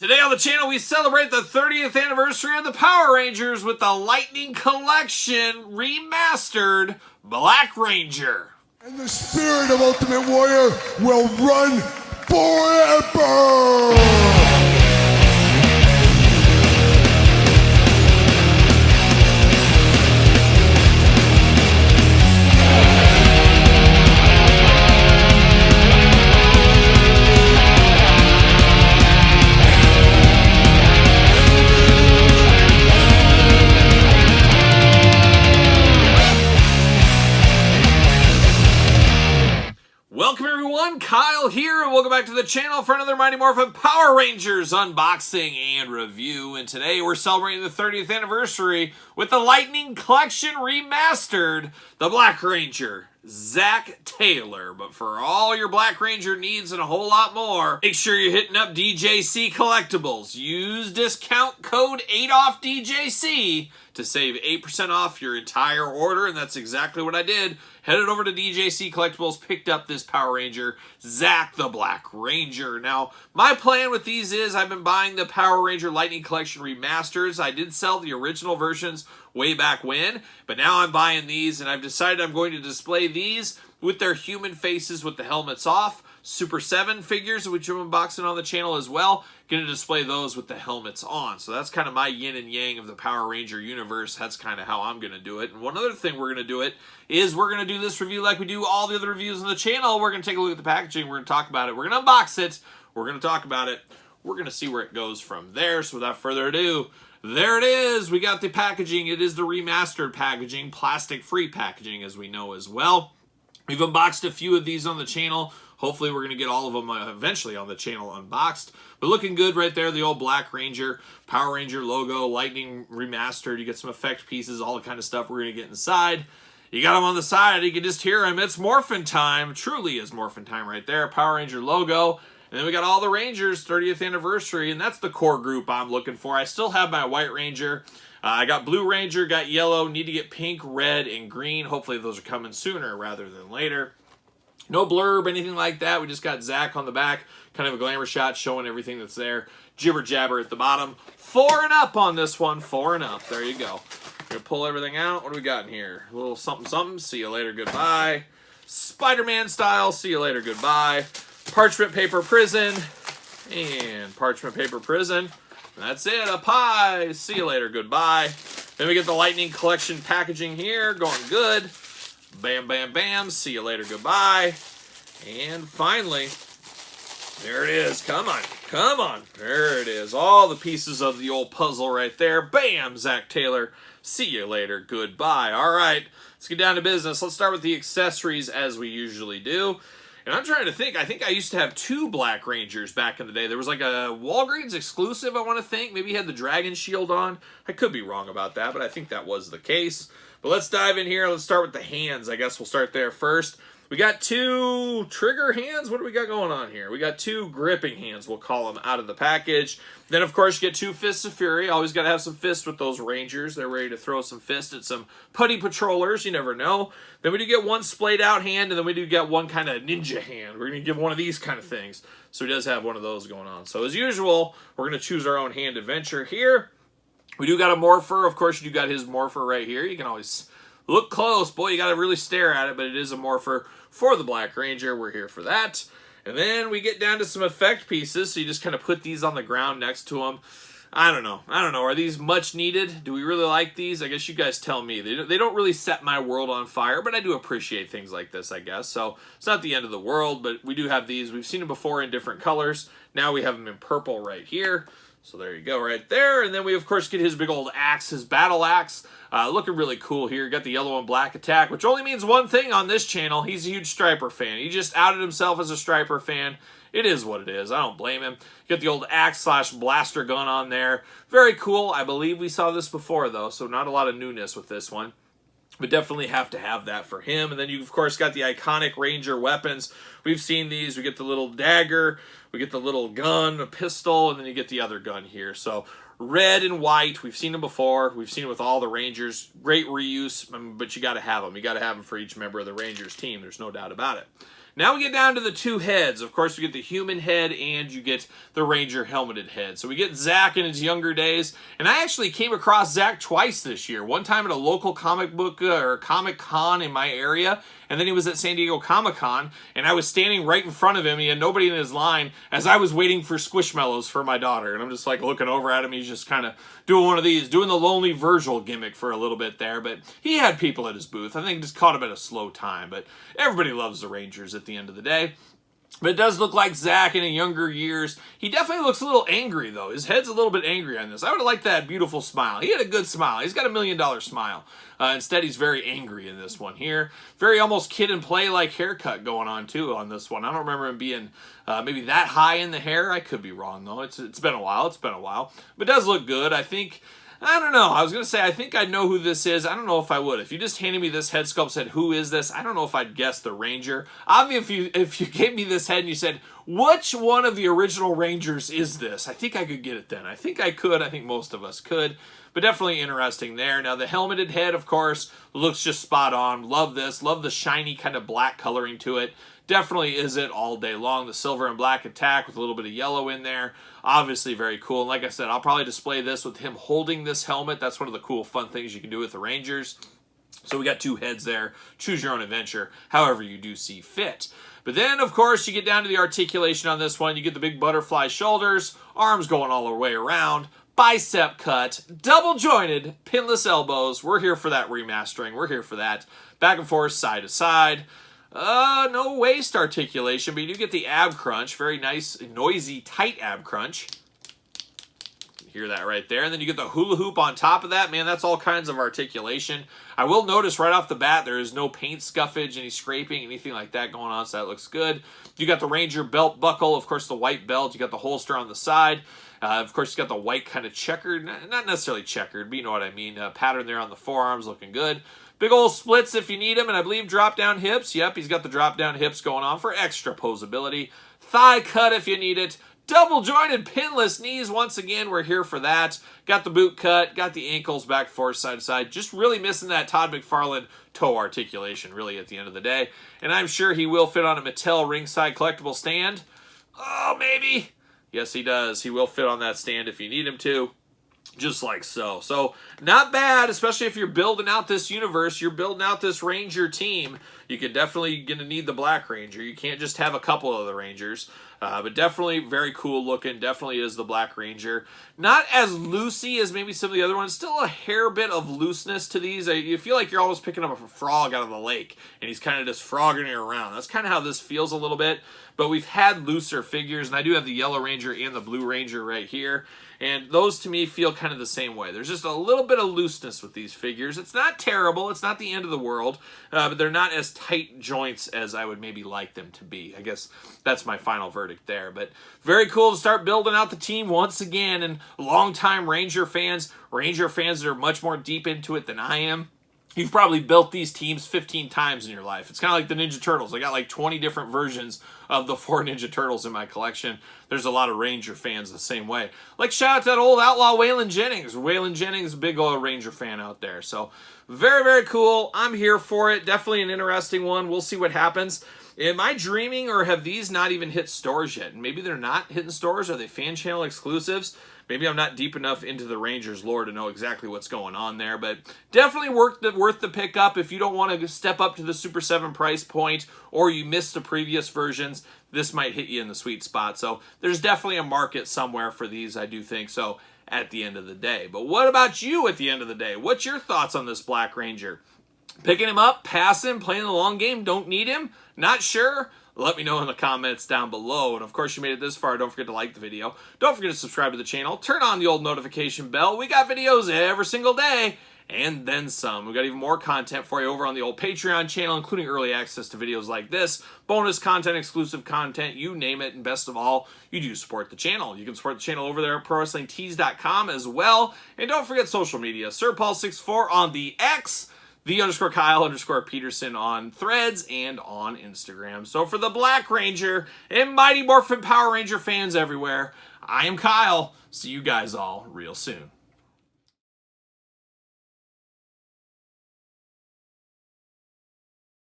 Today on the channel, we celebrate the 30th anniversary of the Power Rangers with the Lightning Collection Remastered Black Ranger. And the spirit of Ultimate Warrior will run forever! Welcome everyone, Kyle here, and welcome back to the channel for another Mighty Morphin Power Rangers unboxing and review. And today we're celebrating the 30th anniversary with the Lightning Collection Remastered, the Black Ranger, Zach Taylor. But for all your Black Ranger needs and a whole lot more, make sure you're hitting up DJC Collectibles. Use discount code 8OFFDJC to save 8% off your entire order, and that's exactly what I did. Headed over to DJC Collectibles, picked up this Power Ranger, Zach the Black Ranger. Now, my plan with these is I've been buying the Power Ranger Lightning Collection Remasters. I did sell the original versions way back when, but now I'm buying these, and I've decided I'm going to display these with their human faces with the helmets off. Super 7 figures, which I'm unboxing on the channel as well, going to display those with the helmets on. So that's kind of my yin and yang of the Power Ranger universe. That's kind of how I'm going to do it. And one other thing we're going to do it is we're going to do this review like we do all the other reviews on the channel. We're going to take a look at the packaging. We're going to talk about it. We're going to unbox it. We're going to talk about it. We're going to see where it goes from there. So without further ado, there it is. We got the packaging. It is the remastered packaging, plastic-free packaging, as we know as well. We've unboxed a few of these on the channel. Hopefully we're going to get all of them eventually on the channel unboxed. But looking good right there, the old Black Ranger, Power Ranger logo, Lightning Remastered. You get some effect pieces, all the kind of stuff we're going to get inside. You got them on the side. You can just hear them. It's morphin' time. Truly is morphin' time right there. Power Ranger logo. And then we got all the Rangers, 30th anniversary. And that's the core group I'm looking for. I still have my White Ranger. I got Blue Ranger, got Yellow. Need to get Pink, Red, and Green. Hopefully those are coming sooner rather than later. No blurb, anything like that. We just got Zach on the back. Kind of a glamour shot showing everything that's there. Jibber jabber at the bottom. 4 and up on this one. 4 and up. There you go. We're going to pull everything out. What do we got in here? A little something something. See you later. Goodbye. Spider-Man style. See you later. Goodbye. Parchment paper prison. And parchment paper prison. And that's it. A pie. See you later. Goodbye. Then we get the Lightning Collection packaging here. Going good. Bam, bam, bam. See you later. Goodbye. And finally, there it is. Come on. Come on. There it is. All the pieces of the old puzzle right there. Bam, Zach Taylor. See you later. Goodbye. All right. Let's get down to business. Let's start with the accessories as we usually do. And I'm trying to think. I think I used to have 2 Black Rangers back in the day. There was like a Walgreens exclusive, I want to think. Maybe he had the Dragon Shield on. I could be wrong about that, but I think that was the case. But let's dive in here. Let's start with the hands. I guess we'll start there first. We got 2 trigger hands. What do we got going on here? We got 2 gripping hands, we'll call them, out of the package. Then, of course, you get 2 Fists of Fury. Always got to have some fists with those Rangers. They're ready to throw some fists at some putty patrollers. You never know. Then we do get 1 splayed out hand, and then we do get 1 kind of ninja hand. We're going to give one of these kind of things. So he does have one of those going on. So as usual, we're going to choose our own hand adventure here. We do got a morpher. Of course, you do got his morpher right here. You can always look close. Boy, you got to really stare at it, but it is a morpher for the Black Ranger. We're here for that. And then we get down to some effect pieces, so you just kind of put these on the ground next to them. I don't know. Are these much needed? Do we really like these? I guess you guys tell me. They don't really set my world on fire, but I do appreciate things like this, I guess. So it's not the end of the world, but we do have these. We've seen them before in different colors. Now we have them in purple right here. So there you go right there. And then we, of course, get his big old axe, his battle axe. Looking really cool here. Got the yellow and black attack, which only means one thing on this channel. He's a huge Striper fan. He just outed himself as a Striper fan. It is what it is. I don't blame him. Got the old axe / blaster gun on there. Very cool. I believe we saw this before, though, so not a lot of newness with this one. But definitely have to have that for him. And then you, of course, got the iconic Ranger weapons. We've seen these. We get the little dagger. We get the little gun, a pistol, and then you get the other gun here. So red and white. We've seen them before. We've seen it with all the Rangers. Great reuse, but you got to have them. You got to have them for each member of the Rangers team. There's no doubt about it. Now we get down to the two heads. Of course, we get the human head and you get the Ranger helmeted head. So we get Zach in his younger days. And I actually came across Zach twice this year. One time at a local comic book or Comic Con in my area. And then he was at San Diego Comic-Con, and I was standing right in front of him. He had nobody in his line as I was waiting for Squishmallows for my daughter. And I'm just like looking over at him. He's just kind of doing one of these, doing the Lonely Virgil gimmick for a little bit there. But he had people at his booth. I think it just caught him at a slow time. But everybody loves the Rangers at the end of the day. But it does look like Zach in younger years. He definitely looks a little angry, though. His head's a little bit angry on this. I would have liked that beautiful smile. He had a good smile. He's got $1 million smile. Instead, he's very angry in this one here. Very almost kid and play-like haircut going on, too, on this one. I don't remember him being maybe that high in the hair. I could be wrong, though. It's been a while. It's been a while. But it does look good. I don't know. I was going to say, I think I know who this is. I don't know if I would. If you just handed me this head sculpt, said, who is this? I don't know if I'd guess the Ranger. Obviously, if you gave me this head and you said, which one of the original Rangers is this? I think I could get it then. I think I could. I think most of us could. But definitely interesting there. Now, the helmeted head, of course, looks just spot on. Love this. Love the shiny kind of black coloring to it. Definitely is it all day long. The silver and black attack with a little bit of yellow in there. Obviously very cool. And like I said, I'll probably display this with him holding this helmet. That's one of the cool, fun things you can do with the Rangers. So we got two heads there. Choose your own adventure, however you do see fit. But then, of course, you get down to the articulation on this one. You get the big butterfly shoulders, arms going all the way around, bicep cut, double jointed, pinless elbows. We're here for that remastering. We're here for that. Back and forth, side to side. No waist articulation, but you do get the ab crunch. Very nice, noisy, tight ab crunch. Hear that right there. And then you get the hula hoop on top of that. Man, that's all kinds of articulation. I will notice right off the bat, there is no paint scuffage, any scraping, anything like that going on, so that looks good. You got the Ranger belt buckle, of course, the white belt. You got the holster on the side. Of course, you got the white kind of checkered, not necessarily checkered, but you know what I mean. Pattern there on the forearms, looking good. Big old splits if you need them, and I believe drop-down hips. Yep, he's got the drop-down hips going on for extra posability. Thigh cut if you need it. Double-jointed pinless knees. Once again, we're here for that. Got the boot cut. Got the ankles back forth, side to side. Just really missing that Todd McFarlane toe articulation, really, at the end of the day. And I'm sure he will fit on a Mattel ringside collectible stand. Oh, maybe. Yes, he does. He will fit on that stand if you need him to. Just like so. So, not bad, especially if you're building out this universe, you're building out this Ranger team. You could definitely gonna need the Black Ranger. You can't just have a couple of the Rangers. But definitely very cool looking. Definitely is the Black Ranger. Not as loosey as maybe some of the other ones. Still a hair bit of looseness to these. You feel like you're almost picking up a frog out of the lake. And he's kind of just frogging it around. That's kind of how this feels a little bit. But we've had looser figures. And I do have the Yellow Ranger and the Blue Ranger right here. And those, to me, feel kind of the same way. There's just a little bit of looseness with these figures. It's not terrible. It's not the end of the world. But they're not as tight joints as I would maybe like them to be. I guess that's my final verdict there. But very cool to start building out the team once again. And longtime Ranger fans that are much more deep into it than I am. You've probably built these teams 15 times in your life. It's kind of like the Ninja Turtles. I got like 20 different versions of the 4 Ninja Turtles in my collection. There's a lot of Ranger fans the same way. Like, shout out to that old outlaw Waylon Jennings. Waylon Jennings, big old Ranger fan out there. So, very, very cool. I'm here for it. Definitely an interesting one. We'll see what happens. Am I dreaming, or have these not even hit stores yet? And maybe they're not hitting stores. Are they fan channel exclusives? Maybe I'm not deep enough into the Rangers lore to know exactly what's going on there, but definitely worth the pickup if you don't want to step up to the Super 7 price point or you missed the previous versions. This might hit you in the sweet spot. So there's definitely a market somewhere for these, I do think so, at the end of the day. But what about you at the end of the day? What's your thoughts on this Black Ranger? Picking him up, passing, playing the long game, don't need him, not sure? Let me know in the comments down below. And of course, you made it this far. Don't forget to like the video. Don't forget to subscribe to the channel. Turn on the old notification bell. We got videos every single day and then some. We got even more content for you over on the old Patreon channel, including early access to videos like this, bonus content, exclusive content, you name it. And best of all, you do support the channel. You can support the channel over there at ProWrestlingTees.com as well. And don't forget social media. SirPaul64 on the X, _Kyle_Peterson on Threads and on Instagram. So for the Black Ranger and Mighty Morphin Power Ranger fans everywhere, I am Kyle. See you guys all real soon.